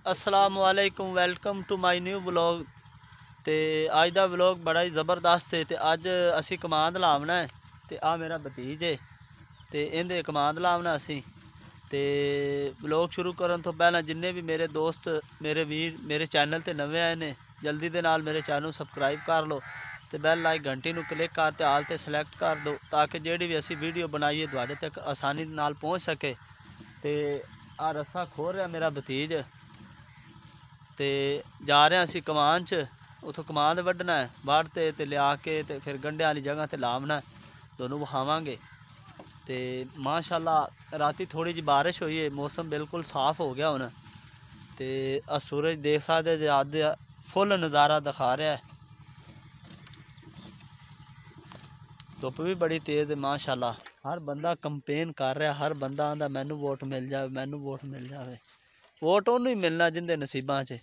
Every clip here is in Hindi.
अस्सलाम वालेकुम, welcome to my new vlog. तो अज का व्लॉग बड़ा ही ज़बरदस्त है। तो अज असी कमांद लावना है। तो आ मेरा भतीज है, तो इहदे कमांद लावना असी। तो व्लॉग शुरू करने तो पहले जिन्ने भी मेरे दोस्त, मेरे वीर मेरे चैनल ते नवे आए ने, जल्दी दे नाल मेरे चैनल सबसक्राइब कर लो, तो बैल लाइक घंटी नू क्लिक करते आल ते सिलेक्ट कर दो, ताकि जिहड़ी भी असी वीडियो बनाइए तुहाडे तक आसानी नाल पहुँच सके। तो आ रस्सा खोल रहा मेरा भतीज। तो जा रहे हैं असी कमान च, उतों कमांद वड्डना है, वढ़ते तो लिया के तो फिर गंढे वाली जगह ते लावना है, दोनों विखावांगे। तो माशाल्लाह राती थोड़ी जी बारिश हुई है, मौसम बिल्कुल साफ हो गया हुण। तो सूरज देख सकते जे अज फुल नज़ारा दिखा रहा है। धुप भी बड़ी तेज़ है माशाल्लाह। हर बंदा कंपेन कर रहा, हर बंदा आंदा मैनू वोट मिल जाए, मैनू वोट मिल जाए। वोट उन्होंने ही मिलना जिंदे नसीबां च।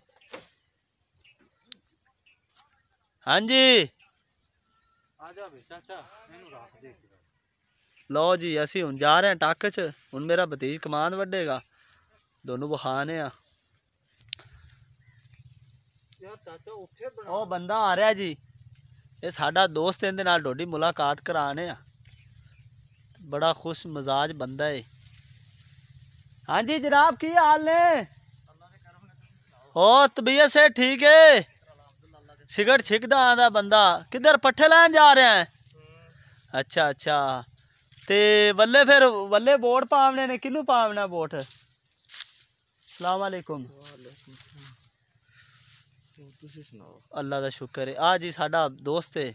हाँ जी लो जी, असी हुण जा रहे हैं टक च। हुण मेरा भतीज कमांद वड्डेगा, दोनों बखाने आ। ओ बंदा आ रहा जी, ये साडा दोस्त, इहदे नाल डोडी मुलाकात कराने आ। बड़ा खुश मिजाज बंदा है। हाँ जी जनाब, की हाल ने? हो तबीयत से ठीक है? सिगरट छिकदा आंदा बंदा। किधर पट्ठे लैन जा रहे हैं? अच्छा अच्छा। ते वल्ले फिर वल्ले वोट पावने ने, किनू पावना वोट? सलाम अलैकुम। अल्लाह का शुक्र है। आ जी साडा दोस्त है,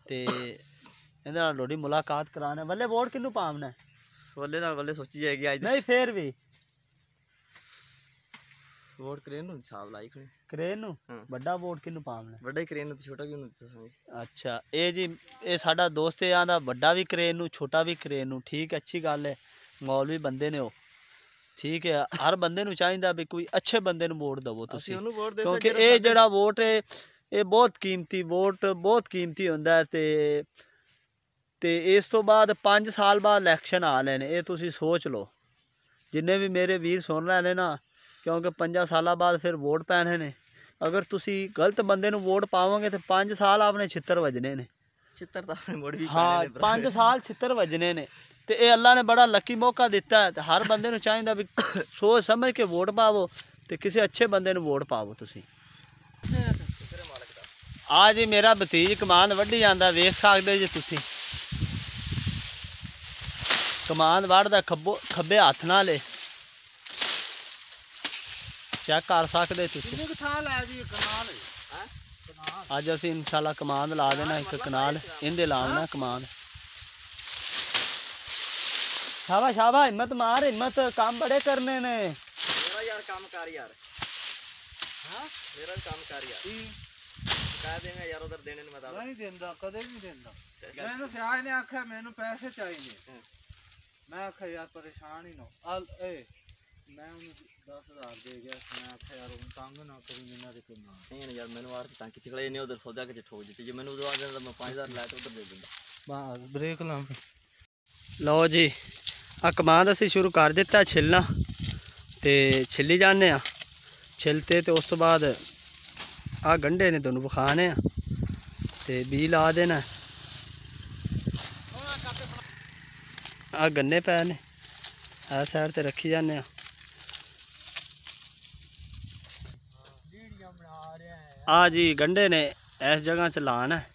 ते इहदे नाल थोड़ी मुलाकात कराने। वल्ले वोट किनू पावना है? वल्ले नाल वल्ले सोची जाएगी आज नहीं फिर भी वोट क्रेन नु हिसाब लाई खड़े क्रेन नू। हां बड़ा वोट किनू पावना? बड़ा ही क्रेन तो छोटा भी नु दसांगे। अच्छा ये जी, ये साडा दोस्त है, आंदा बड़ा भी क्रेन नू छोटा भी क्रेन नू। ठीक है, अच्छी गल है, मौलवी बंदे ने वो। ठीक है, हर बंदे नू चाहिदा भी कोई अच्छे बंदे नू वोट दवो तुसी, क्योंकि ये जेड़ा वोट है ये बहुत कीमती वोट, बहुत कीमती हुंदा है। ते इस तो बाद 5 साल बाद इलैक्शन आ रहे हैं, ये तुसी सोच लो। जिन्ने भी मेरे वीर सुन रहे हैं ना, क्योंकि 5 साल बाद फिर वोट पैने ने। अगर तुसी गलत बंदे नू वोट पावोगे तो 5 साल आपने छित्तर वजने ने। छित्तर तो आपने वोट भी हाँ, 5 साल छित्तर वजने ने। तो ये अल्लाह ने बड़ा लकी मौका दिता है। तो हर बंदे नू चाहिदा भी सोच समझ के वोट पावो, तो किसी अच्छे बंदे नू वोट पावो तुसी। आ जी मेरा भतीज कमांद वड्डी जांदा, वेख सकदे जी तुसी। कमांद वढ़दा खब्बे हत्थ नाल, चेक कर सकते तुसी। अज असी इंशाल्लाह कमांद ला देना, एक कनाल इंदे लाना कमांद। शाबा शाबा, हिम्मत मार, हिम्मत, काम बड़े करने ने। मेरा यार काम कर यार। हां मेरा काम कर यार। कह देंगे यार उधर देने ने बता नहीं देंदा, कदे नहीं देंदा। मैंने फ्याज ने आखा मैंने पैसे चाहिए, मैं आखा यार परेशान ही ना अल ए मैं उन्हें 10,000 दे गया। मैं आखा यार उन तंग ना करी, मैंने दे करना नहीं यार, मैंने वार तंग की थकड़े ने उधर सौदा के ठोक दी। जे मैंने उधर आ जाता मैं 5,000 लाया तो उधर दे दूंगा। बस ब्रेक ला लो जी, आ कमांद असी शुरू कर दिता छिलना। तो छिली जाने आ, छिलते तो उस तो बाद आ गंढे ने दोनों बखाने आ, ते बी ला देना। आ गन्ने पै ने, आ साइड ते रखी जाने आ। आ जी गंढे ने इस जगह च लाना है।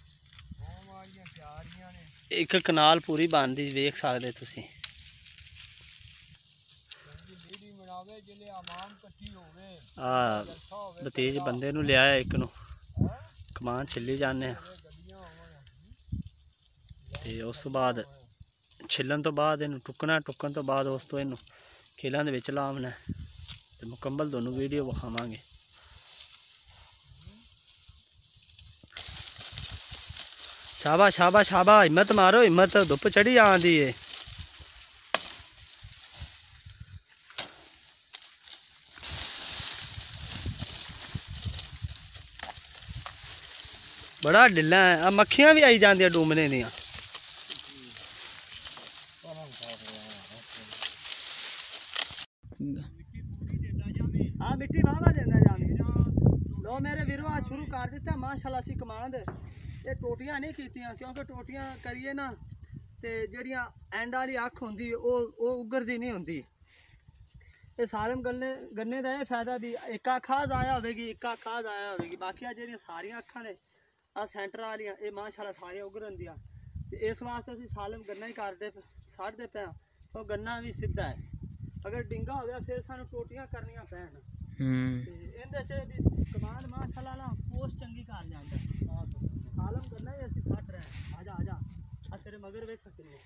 एक कनाल पूरी बनती, वेख सकते तुसी। भतीज बंदे नू लिया एक नू कमान छिली जाने। तो उस तो बाद छिलन तो बाद इनू टुकना, टुकन तो बाद उस तो इनू खिलों दे विच लावना। तो मुकम्मल दोनों वीडियो विखावांगे। शाबा शाबा शाबा, हिम्मत मारो हिम्मत, धुप चढ़ी आंदी है। बड़ा ढिला है, मक्खियां भी आई जांदियां डूमने दियां। हाँ मिट्टी बाबा देना जामी लो मेरे वीरो आज शुरू कर दिता माशाल्लाह सी कमांड ये टोटियां नहीं कीतियां क्योंकि टोटियां करिए ना ते जड़ियां एंड वाली अख होंदी ओ उगरदी नहीं होंदी ये सारे गन्ने का यह फायदा भी एक अख आया होगी एक अख आया होगी बाकी जो सारिया अखा ने आ सेंटर वालियां ये माशाल्लाह सारियां उगरन दियां ते इस वास्ते असीं सालम गन्ना ही करते सड़ते पे तो गन्ना भी सीधा है अगर डिंगा हो गया फिर सानू टोटियां करनियां पैन इहदे च भी कमाल माशाल्लाह ना पोस्ट चंगी कर जांदा सालम गन्ना ही असीं कट रहे हैं आजा आजा आ तेरे मगर वेख किन्ने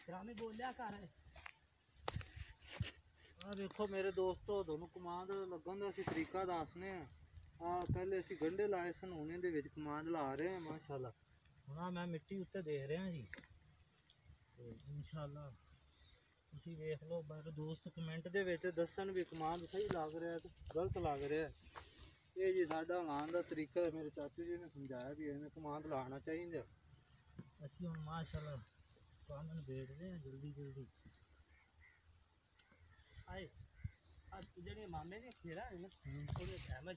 ड्रामे बोलिया कर देखो मेरे दोस्तों दोनों कमांड लगन का असीं तरीका दसने पहले असीं गंढे लाए सन हुणे दे विच कमांड ला रहे हैं माशाल्लाह हुण मैं मिट्टी उत्ते देख रहा जी तो इंशाल्लाह तुसीं वेख लो मेरे दोस्त कमेंट दे विच दसन भी कमांड सही लग रहा है तो गलत लग रहा है ये जी साडा लाने का तरीका है मेरे चाचू जी ने समझाया भी इवें कमांड लाना चाहिए असीं हुण माशाल्लाह काम देखते हैं जल्दी जल्दी आए आज जेडे मामे ने खेरा है ना थोड़े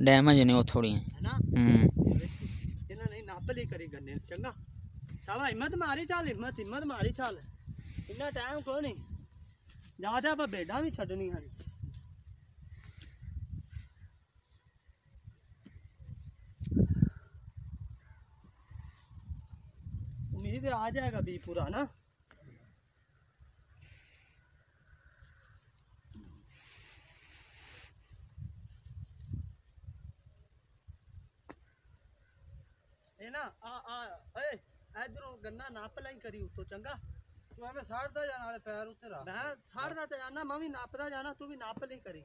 डैमेज ने वो थोड़ी है ना इन्होंने नहीं नाप ली करी गन्ने चंगा शाबा हिम्मत मारी चल हिम्मत मारी चल इन्ना टाइम को नहीं जाते आप भेडा भी छड्डनी हैं उम्मीद आ जाएगा भी पूरा ना ये ना ए इधरों गन्ना नाप लाई करी उतो चंगा तू हमें साड़दा जाना वाले पैर उत्ते रख मैं साड़दा ते जाना मैं भी नापदा जाना तू भी नाप ली करी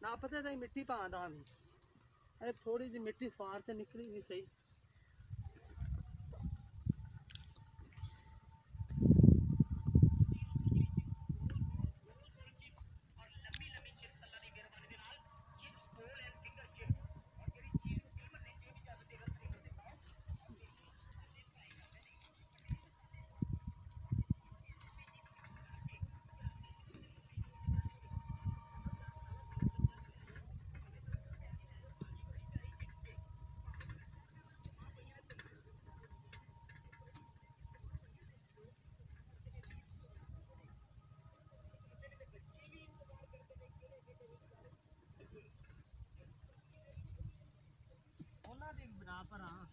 नापते ते मिट्टी पांदा मैं ए थोड़ी जी मिट्टी स्वार ते निकली नहीं सही बना पर हाँ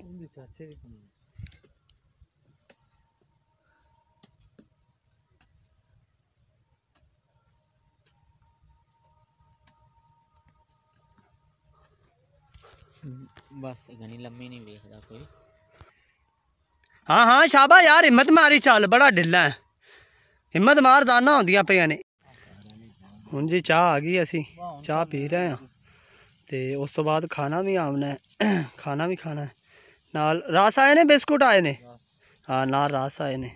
उनके चाचे की कमांड बस घनी लम्मी नहीं देखता कोई हाँ हाँ शाबा यार हिम्मत मारी चल बड़ा ढिला है हिम्मत मार जाना होंदियां पे ने हुण जी चाह आ गई असी चाह पी रहे हैं तो उस तो बाद खाना भी आना है खाना भी खाना है नाल रस आए ने बिस्कुट आए ने हाँ नाल रस आए ने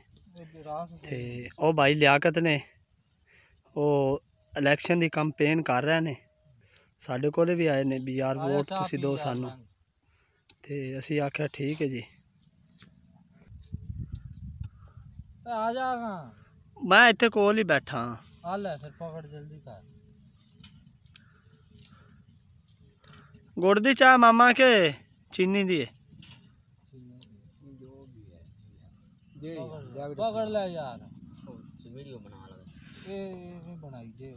ते ओ भाई लियाकत ने वो इलैक्शन की कैंपेन कर रहे ने साढ़े कोल भी आए ने भी यार वोट तुसी दो सानू ते असी आख्या ठीक है जी आ जागा मैं इत्थे कोल ही बैठा आ ले फिर पकड़ जल्दी कर गुड़ दी चाय मामा के चीनी दी पकड़ ले यार वीडियो बना लगे ये बनाई जे